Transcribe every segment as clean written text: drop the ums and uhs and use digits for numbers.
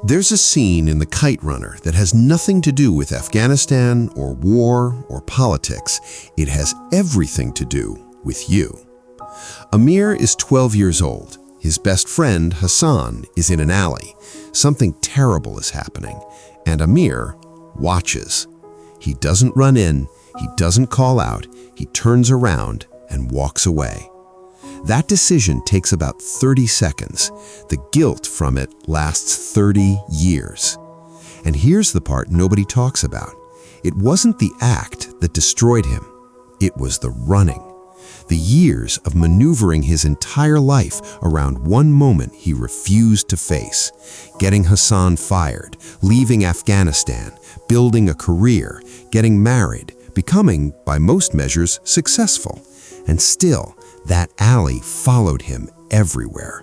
There's a scene in the Kite Runner that has nothing to do with Afghanistan or war or politics. It has everything to do with you. Amir is 12 years old. His best friend, Hassan, is in an alley. Something terrible is happening, and Amir watches. He doesn't run in, he doesn't call out, he turns around and walks away. That decision takes about 30 seconds. The guilt from it lasts 30 years. And here's the part nobody talks about. It wasn't the act that destroyed him. It was the running. The years of maneuvering his entire life around one moment he refused to face. Getting Hassan fired, leaving Afghanistan, building a career, getting married, becoming, by most measures, successful. And still, that alley followed him everywhere.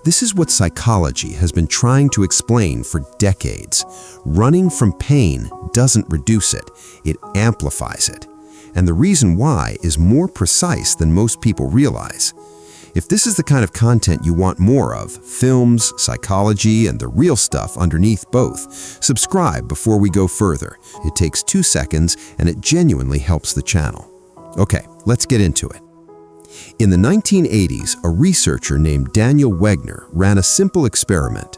This is what psychology has been trying to explain for decades. Running from pain doesn't reduce it, it amplifies it. And the reason why is more precise than most people realize. If this is the kind of content you want more of, films, psychology, and the real stuff underneath both, subscribe before we go further. It takes 2 seconds and it genuinely helps the channel. Okay, let's get into it. In the 1980s, a researcher named Daniel Wegner ran a simple experiment.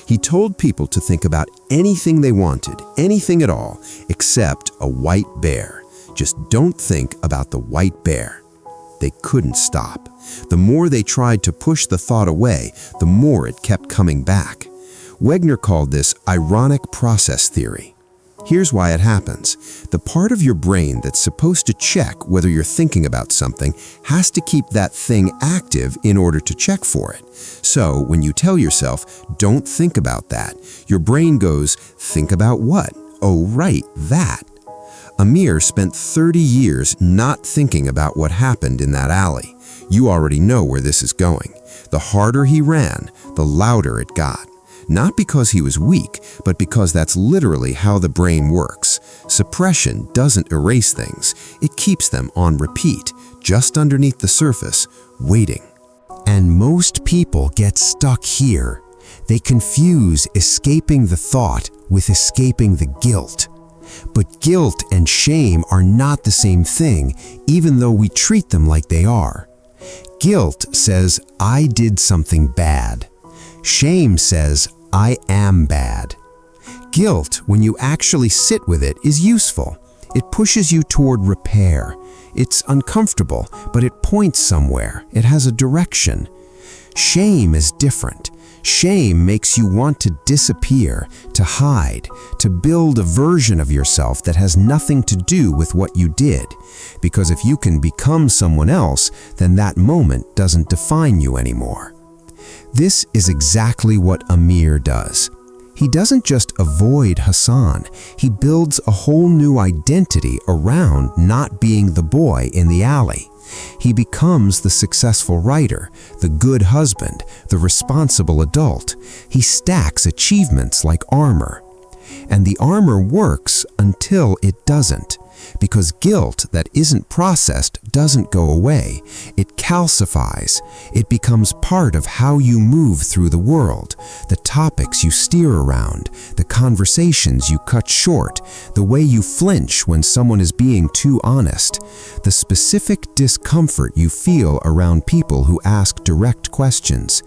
He told people to think about anything they wanted, anything at all, except a white bear. Just don't think about the white bear. They couldn't stop. The more they tried to push the thought away, the more it kept coming back. Wegner called this ironic process theory. Here's why it happens. The part of your brain that's supposed to check whether you're thinking about something has to keep that thing active in order to check for it. So when you tell yourself, don't think about that, your brain goes, think about what? Oh, right, that. Amir spent 30 years not thinking about what happened in that alley. You already know where this is going. The harder he ran, the louder it got. Not because he was weak, but because that's literally how the brain works. Suppression doesn't erase things. It keeps them on repeat, just underneath the surface, waiting. And most people get stuck here. They confuse escaping the thought with escaping the guilt. But guilt and shame are not the same thing, even though we treat them like they are. Guilt says, I did something bad. Shame says, I am bad. Guilt, when you actually sit with it, is useful. It pushes you toward repair. It's uncomfortable, but it points somewhere. It has a direction. Shame is different. Shame makes you want to disappear, to hide, to build a version of yourself that has nothing to do with what you did. Because if you can become someone else, then that moment doesn't define you anymore. This is exactly what Amir does. He doesn't just avoid Hassan, he builds a whole new identity around not being the boy in the alley. He becomes the successful writer, the good husband, the responsible adult. He stacks achievements like armor. And the armor works until it doesn't. Because guilt that isn't processed doesn't go away. It calcifies. It becomes part of how you move through the world, the topics you steer around, the conversations you cut short, the way you flinch when someone is being too honest, the specific discomfort you feel around people who ask direct questions.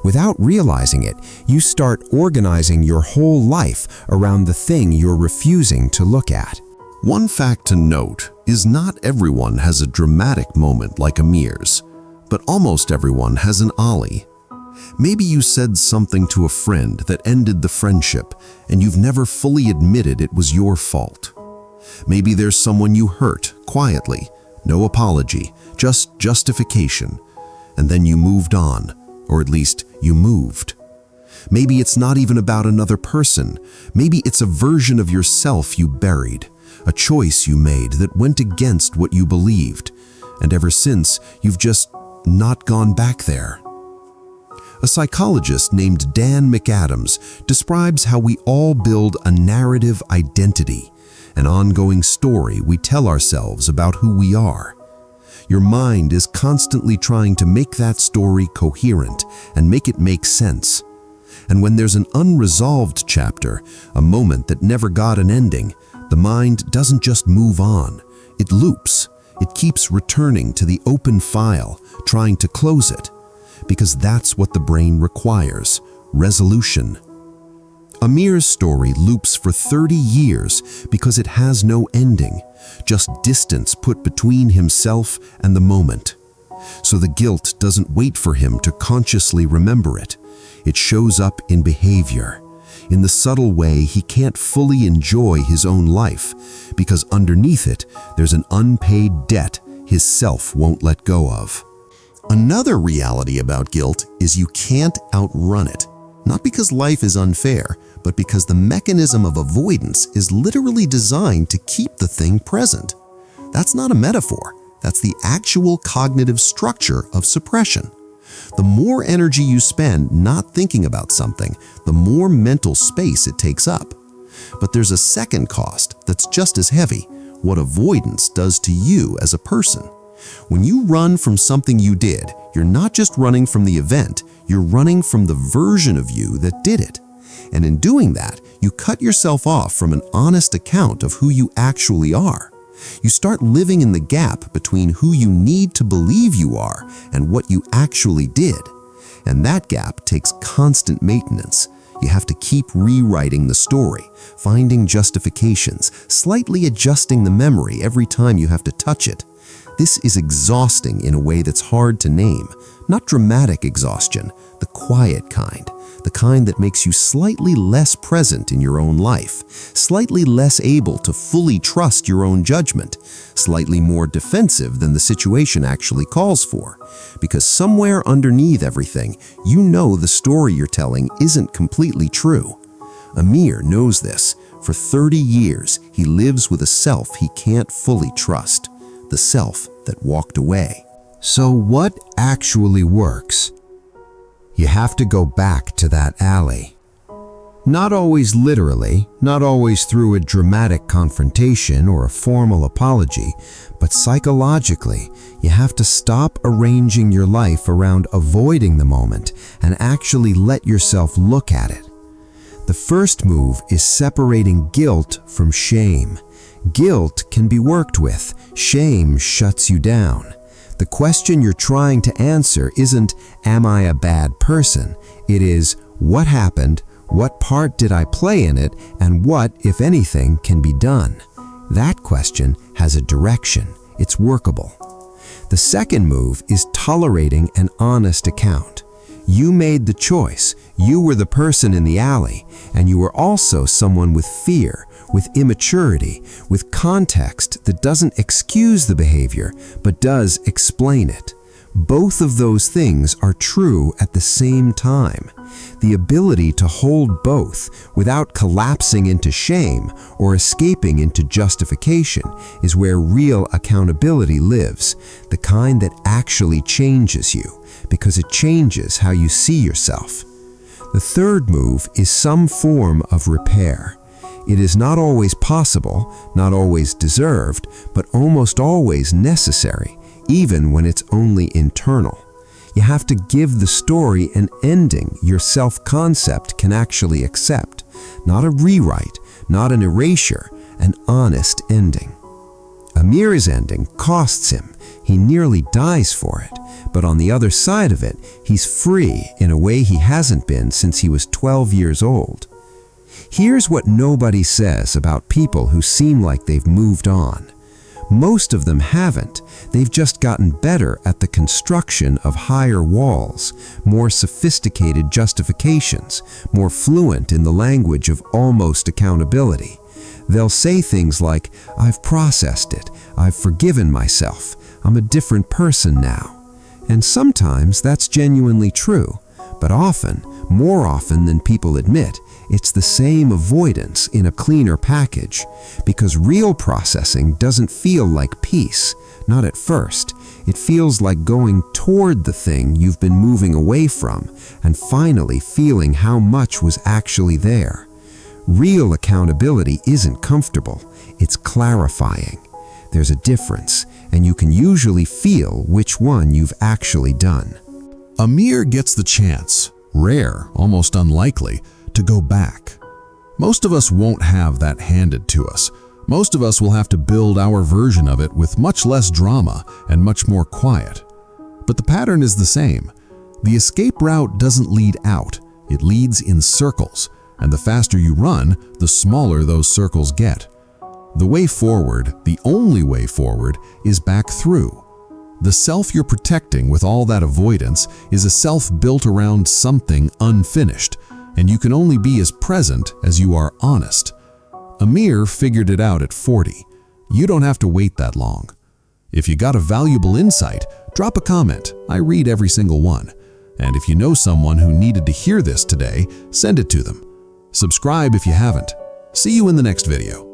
Without realizing it, you start organizing your whole life around the thing you're refusing to look at. One fact to note is not everyone has a dramatic moment like Amir's, but almost everyone has an ollie. Maybe you said something to a friend that ended the friendship and you've never fully admitted it was your fault. Maybe there's someone you hurt quietly, no apology, just justification, and then you moved on, or at least you moved. Maybe it's not even about another person. Maybe it's a version of yourself you buried. A choice you made that went against what you believed, and ever since, you've just not gone back there. A psychologist named Dan McAdams describes how we all build a narrative identity, an ongoing story we tell ourselves about who we are. Your mind is constantly trying to make that story coherent and make it make sense. And when there's an unresolved chapter, a moment that never got an ending, the mind doesn't just move on. It loops. It keeps returning to the open file, trying to close it. Because that's what the brain requires, resolution. Amir's story loops for 30 years because it has no ending, just distance put between himself and the moment. So the guilt doesn't wait for him to consciously remember it. It shows up in behavior, in the subtle way he can't fully enjoy his own life, because underneath it, there's an unpaid debt his self won't let go of. Another reality about guilt is you can't outrun it. Not because life is unfair, but because the mechanism of avoidance is literally designed to keep the thing present. That's not a metaphor. That's the actual cognitive structure of suppression. The more energy you spend not thinking about something, the more mental space it takes up. But there's a second cost that's just as heavy, what avoidance does to you as a person. When you run from something you did, you're not just running from the event, you're running from the version of you that did it. And in doing that, you cut yourself off from an honest account of who you actually are. You start living in the gap between who you need to believe you are and what you actually did. And that gap takes constant maintenance. You have to keep rewriting the story, finding justifications, slightly adjusting the memory every time you have to touch it. This is exhausting in a way that's hard to name. Not dramatic exhaustion, the quiet kind. The kind that makes you slightly less present in your own life, slightly less able to fully trust your own judgment, slightly more defensive than the situation actually calls for. Because somewhere underneath everything, you know the story you're telling isn't completely true. Amir knows this. For 30 years, he lives with a self he can't fully trust, the self that walked away. So what actually works? You have to go back to that alley. Not always literally, not always through a dramatic confrontation or a formal apology, but psychologically, you have to stop arranging your life around avoiding the moment and actually let yourself look at it. The first move is separating guilt from shame. Guilt can be worked with. Shame shuts you down. The question you're trying to answer isn't, am I a bad person? It is, what happened, what part did I play in it, and what, if anything, can be done? That question has a direction. It's workable. The second move is tolerating an honest account. You made the choice. You were the person in the alley, and you were also someone with fear, with immaturity, with context that doesn't excuse the behavior, but does explain it. Both of those things are true at the same time. The ability to hold both without collapsing into shame or escaping into justification is where real accountability lives, the kind that actually changes you, because it changes how you see yourself. The third move is some form of repair. It is not always possible, not always deserved, but almost always necessary, even when it's only internal. You have to give the story an ending your self-concept can actually accept, not a rewrite, not an erasure, an honest ending. Amir's ending costs him. He nearly dies for it, but on the other side of it, he's free in a way he hasn't been since he was 12 years old. Here's what nobody says about people who seem like they've moved on. Most of them haven't. They've just gotten better at the construction of higher walls, more sophisticated justifications, more fluent in the language of almost accountability. They'll say things like, I've processed it, I've forgiven myself, I'm a different person now. And sometimes that's genuinely true, but often, more often than people admit, it's the same avoidance in a cleaner package, because real processing doesn't feel like peace, not at first. It feels like going toward the thing you've been moving away from and finally feeling how much was actually there. Real accountability isn't comfortable, it's clarifying. There's a difference, and you can usually feel which one you've actually done. Amir gets the chance, rare, almost unlikely, to go back. Most of us won't have that handed to us. Most of us will have to build our version of it with much less drama and much more quiet. But the pattern is the same. The escape route doesn't lead out, it leads in circles, and the faster you run, the smaller those circles get. The way forward, the only way forward, is back through. The self you're protecting with all that avoidance is a self built around something unfinished, and you can only be as present as you are honest. Amir figured it out at 40. You don't have to wait that long. If you got a valuable insight, drop a comment. I read every single one. And if you know someone who needed to hear this today, send it to them. Subscribe if you haven't. See you in the next video.